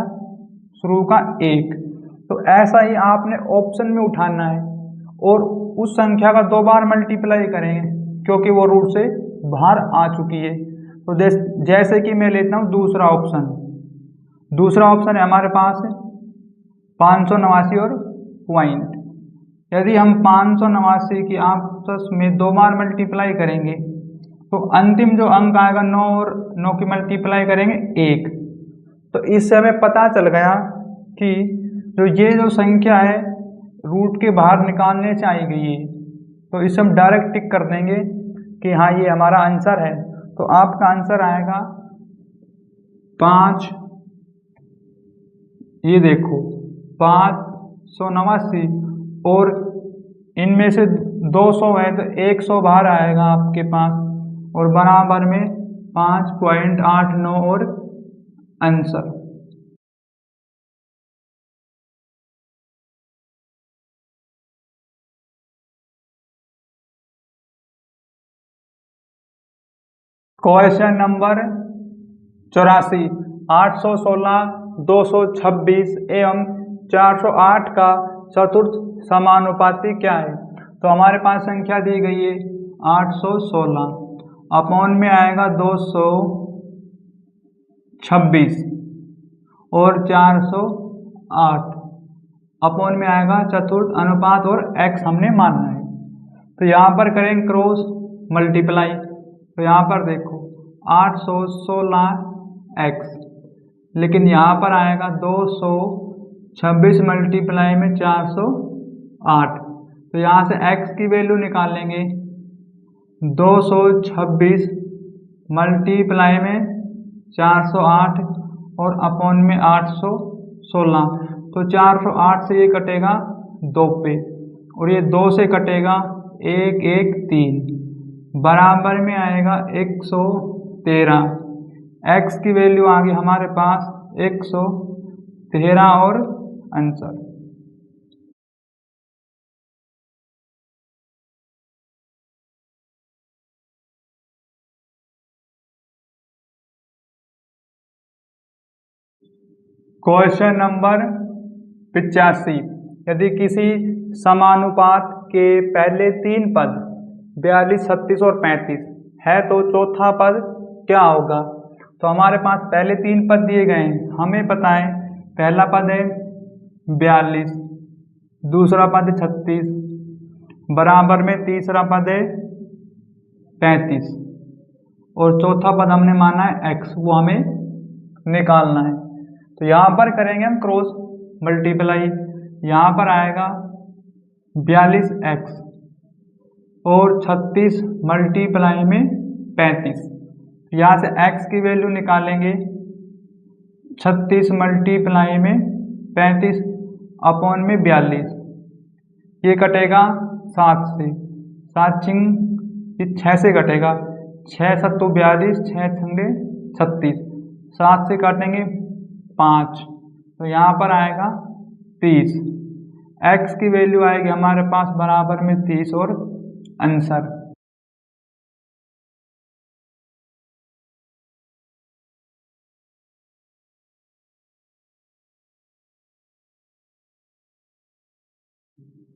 शुरू का 1। तो ऐसा ही आपने ऑप्शन में उठाना है और उस संख्या का 2 बार मल्टीप्लाई करेंगे क्योंकि वो रूट से बाहर आ चुकी है। तो जैसे कि मैं लेता हूँ दूसरा ऑप्शन। दूसरा ऑप्शन है हमारे पास 589 और पॉइंट। यदि हम 589 की आपस में 2 बार मल्टीप्लाई करेंगे तो अंतिम जो अंक आएगा 9 और 9 की मल्टीप्लाई करेंगे 1। तो इससे हमें पता चल गया कि जो संख्या है रूट के बाहर निकालने से आई गई है। तो इसे हम डायरेक्ट टिक कर देंगे कि हाँ ये हमारा आंसर है। तो आपका आंसर आएगा 5, ये देखो 589 और इनमें से 200 है तो 100 बाहर आएगा आपके पास और बराबर में 5.89 और आंसर। क्वेश्चन नंबर 84, 816, 226 एवं 408 का चतुर्थ समानुपाती क्या है। तो हमारे पास संख्या दी गई है 816 अपॉन में आएगा 226 और 408 अपॉन में आएगा चतुर्थ अनुपात और x हमने मानना है। तो यहाँ पर करेंगे क्रॉस मल्टीप्लाई। तो यहाँ पर देखो 816x लेकिन यहाँ पर आएगा 226 मल्टीप्लाई में 408। तो यहाँ से x की वैल्यू निकालेंगे 226 मल्टीप्लाई में 408 और अपॉन में 816। तो 408 से ये कटेगा 2 पे, और ये 2 से कटेगा 1 1 3, बराबर में आएगा 113। x की वैल्यू आ गई हमारे पास 113 और आंसर। क्वेश्चन नंबर 85, यदि किसी समानुपात के पहले 3 पद 42, 36 और 35 है तो चौथा पद क्या होगा। तो हमारे पास पहले 3 पद दिए गए हैं, हमें पता है पहला पद है 42, दूसरा पद है 36, बराबर में तीसरा पद है 35 और चौथा पद हमने माना है x, वो हमें निकालना है। तो यहाँ पर करेंगे हम क्रॉस मल्टीप्लाई, यहाँ पर आएगा 42x और 36 मल्टीप्लाई में 35, यहाँ से x की वैल्यू निकालेंगे 36 मल्टीप्लाई में 35 अपॉन में 42, ये कटेगा 7 से, 7 चिंग ये 6 से कटेगा, 6 सत्तू 42, 6 छंगे 36, 7 से काटेंगे 5, तो यहाँ पर आएगा 30। x की वैल्यू आएगी हमारे पास बराबर में 30 और आंसर।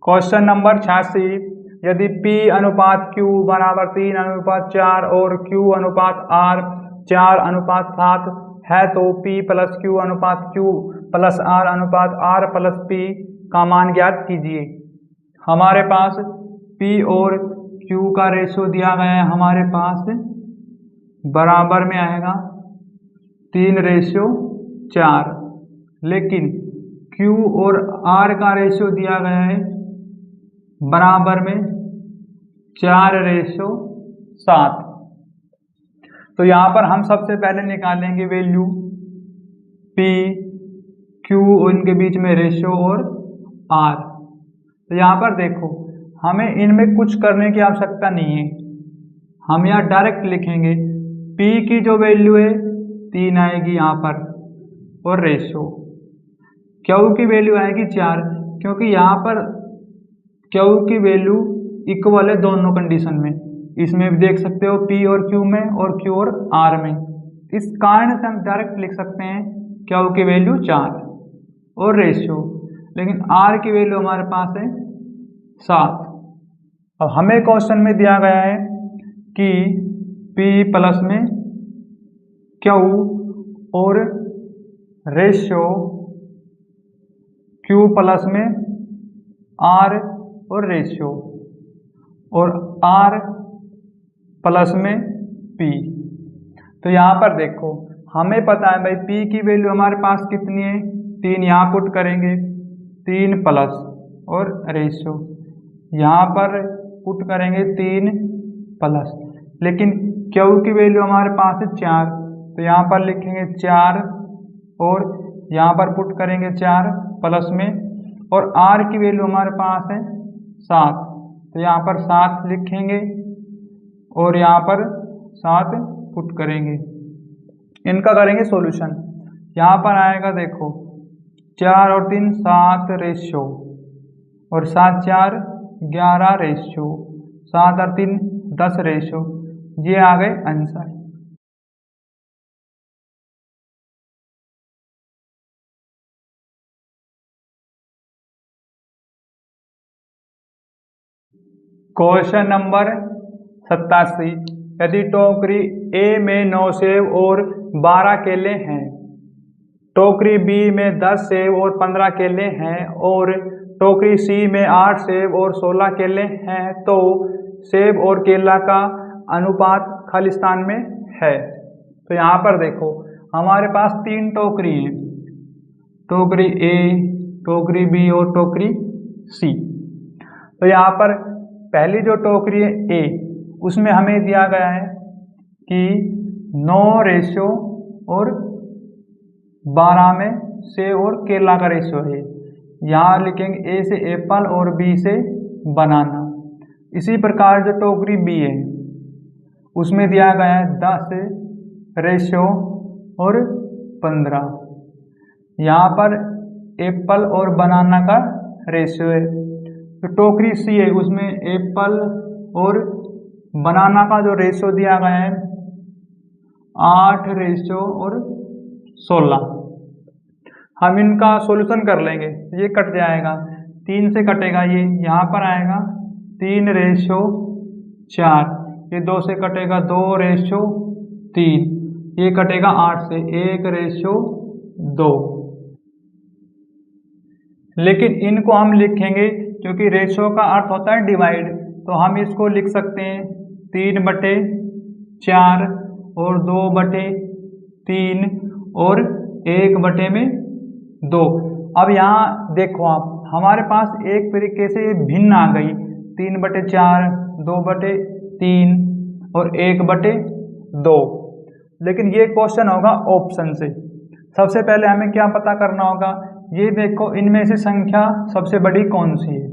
क्वेश्चन नंबर 86, यदि P अनुपात Q बराबर 3 अनुपात 4 और Q अनुपात R 4 अनुपात 7 है तो P प्लस Q अनुपात Q प्लस R अनुपात R प्लस P का मान ज्ञात कीजिए। हमारे पास P और Q का रेशो दिया गया है, हमारे पास बराबर में आएगा 3:4, लेकिन Q और R का रेशो दिया गया है बराबर में 4:7। तो यहाँ पर हम सबसे पहले निकालेंगे वैल्यू P Q, उनके बीच में रेशो और R। तो यहाँ पर देखो हमें इनमें कुछ करने की आवश्यकता नहीं है, हम यहाँ डायरेक्ट लिखेंगे P की जो वैल्यू है 3 आएगी यहाँ पर, और रेशो Q की वैल्यू आएगी 4, क्योंकि यहाँ पर Q की वैल्यू इक्वल है दोनों कंडीशन में, इसमें भी देख सकते हो P और Q में और Q और R में, इस कारण से हम डायरेक्ट लिख सकते हैं Q की वैल्यू 4 और रेशियो, लेकिन R की वैल्यू हमारे पास है 7। अब हमें क्वेश्चन में दिया गया है कि P प्लस में Q और रेशियो Q प्लस में R और रेशियो और R प्लस में P। तो यहाँ पर देखो हमें पता है भाई P की वैल्यू हमारे पास कितनी है, 3, यहाँ पुट करेंगे 3 प्लस और रेशियो यहाँ पर पुट करेंगे 3 प्लस, लेकिन Q की वैल्यू हमारे पास है 4, तो यहाँ पर लिखेंगे 4 और यहाँ पर पुट करेंगे 4 प्लस में, और R की वैल्यू हमारे पास है 7, तो यहाँ पर 7 लिखेंगे और यहाँ पर 7 पुट करेंगे। इनका करेंगे सॉल्यूशन, यहाँ पर आएगा देखो 4 और 3 7 रेशियो और 7 4 11 रेशियो, 7 और 3 10 रेशियो, ये आ गए आंसर। क्वेश्चन नंबर 87, यदि टोकरी A में 9 सेब और 12 केले हैं, टोकरी B में 10 सेब और 15 केले हैं और टोकरी C में 8 सेब और 16 केले हैं, तो सेब और केला का अनुपात खालिस्तान में है। तो यहाँ पर देखो हमारे पास 3 टोकरी हैं, टोकरी A, टोकरी B और टोकरी C। तो यहाँ पर पहली जो टोकरी है A, उसमें हमें दिया गया है कि 9 रेशियो और 12 में सेब और केला का रेशियो है। यहाँ लिखेंगे ए से एप्पल और बी से बनाना। इसी प्रकार जो टोकरी बी है उसमें दिया गया है 10 रेशो और 15। यहाँ पर एप्पल और बनाना का रेशियो है। तो टोकरी सी है उसमें एप्पल और बनाना का जो रेशियो दिया गया है 8 रेशियो और 16। हम इनका सॉल्यूशन कर लेंगे। ये कट जाएगा, 3 से कटेगा, ये यहाँ पर आएगा 3 रेशियो 4, ये 2 से कटेगा 2 रेशियो 3, ये कटेगा 8 से 1 रेशियो 2। लेकिन इनको हम लिखेंगे क्योंकि रेशियो का अर्थ होता है डिवाइड, तो हम इसको लिख सकते हैं 3/4 और 2/3 और 1/2। अब यहाँ देखो आप, हमारे पास एक तरीके से भिन्न आ गई 3/4, 2/3 और 1/2। लेकिन ये क्वेश्चन होगा ऑप्शन से। सबसे पहले हमें क्या पता करना होगा, ये देखो इनमें से संख्या सबसे बड़ी कौन सी है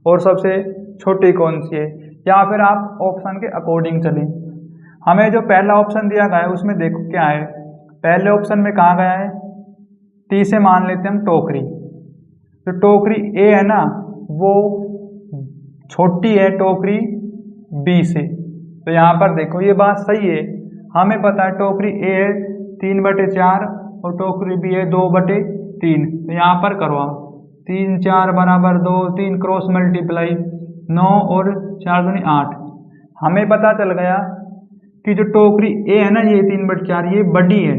और सबसे छोटी कौन सी है, या फिर आप ऑप्शन के अकॉर्डिंग चलें। हमें जो पहला ऑप्शन दिया गया है उसमें देखो क्या है, पहले ऑप्शन में कहा गया है टी से मान लेते हैं हम टोकरी। तो टोकरी ए है ना वो छोटी है टोकरी बी से। तो यहाँ पर देखो ये बात सही है, हमें पता है टोकरी ए है 3/4 और टोकरी बी है 2/3। तो यहाँ पर करो आप 3 4 बराबर 2, 3 क्रॉस मल्टीप्लाई 9 और 4 दूनी 8। हमें पता चल गया कि जो टोकरी ए है ना ये 3/4 ये बड़ी है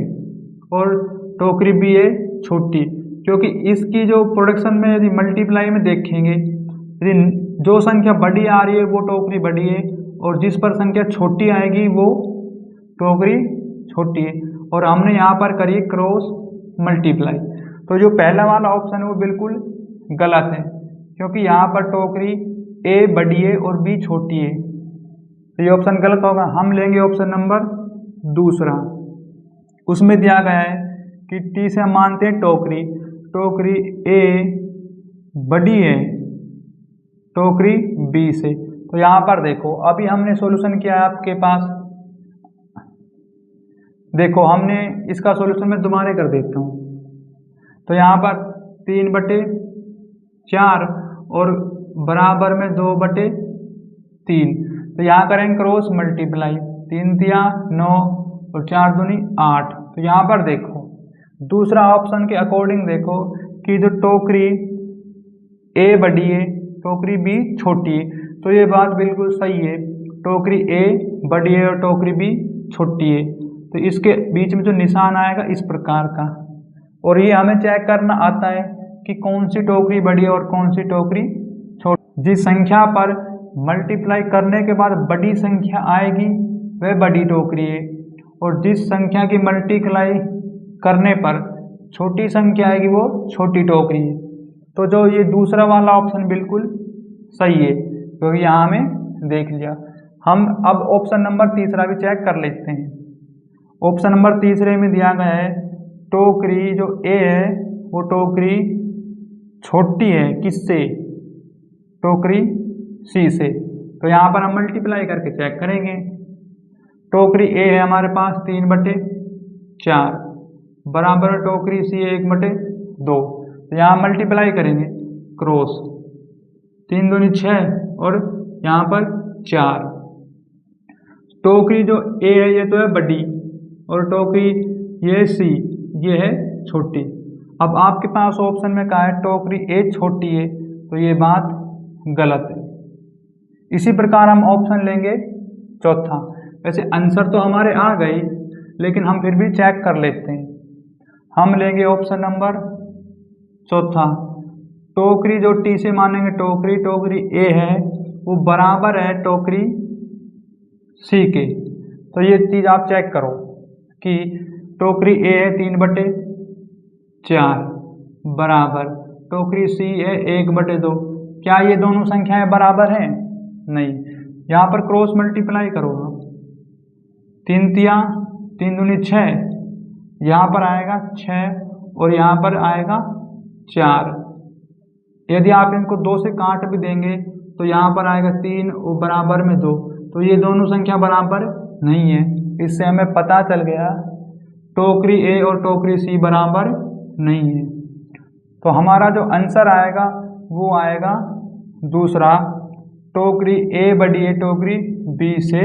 और टोकरी बी है छोटी, क्योंकि इसकी जो प्रोडक्शन में यदि मल्टीप्लाई में देखेंगे यदि जो संख्या बड़ी आ रही है वो टोकरी बड़ी है और जिस पर संख्या छोटी आएगी वो टोकरी छोटी है, और हमने यहाँ पर करी क्रॉस मल्टीप्लाई। तो जो पहला वाला ऑप्शन है वो बिल्कुल गलत है, क्योंकि यहाँ पर टोकरी ए बड़ी है और बी छोटी है, तो ये ऑप्शन गलत होगा। हम लेंगे ऑप्शन नंबर दूसरा। उसमें दिया गया है कि टी से हम मानते हैं टोकरी, टोकरी ए बड़ी है टोकरी बी से। तो यहाँ पर देखो अभी हमने सॉल्यूशन किया है आपके पास, देखो हमने इसका सॉल्यूशन मैं दोबारा कर देता हूँ। तो यहाँ पर 3/4 और बराबर में 2/3। तो यहाँ करेंगे क्रॉस मल्टीप्लाई, 3 तिया 9 और 4 दूनी 8। तो यहाँ पर देखो दूसरा ऑप्शन के अकॉर्डिंग देखो कि जो टोकरी ए बड़ी है टोकरी बी छोटी है, तो ये बात बिल्कुल सही है, टोकरी ए बड़ी है और टोकरी बी छोटी है। तो इसके बीच में जो निशान आएगा इस प्रकार का, और ये हमें चेक करना आता है कि कौन सी टोकरी बड़ी है और कौन सी टोकरी छोटी। जिस संख्या पर मल्टीप्लाई करने के बाद बड़ी संख्या आएगी वह बड़ी टोकरी है, और जिस संख्या की मल्टीप्लाई करने पर छोटी संख्या आएगी वो छोटी टोकरी है। तो जो ये दूसरा वाला ऑप्शन बिल्कुल सही है, क्योंकि यहाँ हमें देख लिया। हम अब ऑप्शन नंबर तीसरा भी चेक कर लेते हैं। ऑप्शन नंबर तीसरे में दिया गया है टोकरी जो ए है वो टोकरी छोटी है किससे, टोकरी सी से। तो यहाँ पर हम मल्टीप्लाई करके चेक करेंगे। टोकरी ए है हमारे पास 3/4 बराबर टोकरी सी है 1/2। तो यहाँ मल्टीप्लाई करेंगे क्रॉस, 3 दूनी 6 और यहाँ पर 4। टोकरी जो ए है ये तो है बड़ी और टोकरी ये सी ये है छोटी। अब आपके पास ऑप्शन में कहा है टोकरी ए छोटी है, तो ये बात गलत है। इसी प्रकार हम ऑप्शन लेंगे चौथा। वैसे आंसर तो हमारे आ गई, लेकिन हम फिर भी चेक कर लेते हैं। हम लेंगे ऑप्शन नंबर चौथा, टोकरी जो टी से मानेंगे टोकरी ए है वो बराबर है टोकरी सी के। तो ये चीज़ आप चेक करो कि टोकरी ए है 3/4 बराबर टोकरी सी है 1/2। क्या ये दोनों संख्याएं बराबर हैं? नहीं। यहाँ पर क्रॉस मल्टीप्लाई करो आप, 3 तिया 3 दूनी 6, यहाँ पर आएगा 6 और यहाँ पर आएगा 4। यदि आप इनको 2 से काट भी देंगे तो यहाँ पर आएगा 3 और बराबर में 2, तो ये दोनों संख्या बराबर नहीं है। इससे हमें पता चल गया टोकरी ए और टोकरी सी बराबर नहीं है। तो हमारा जो आंसर आएगा वो आएगा दूसरा, टोकरी ए बड़ी है टोकरी बी से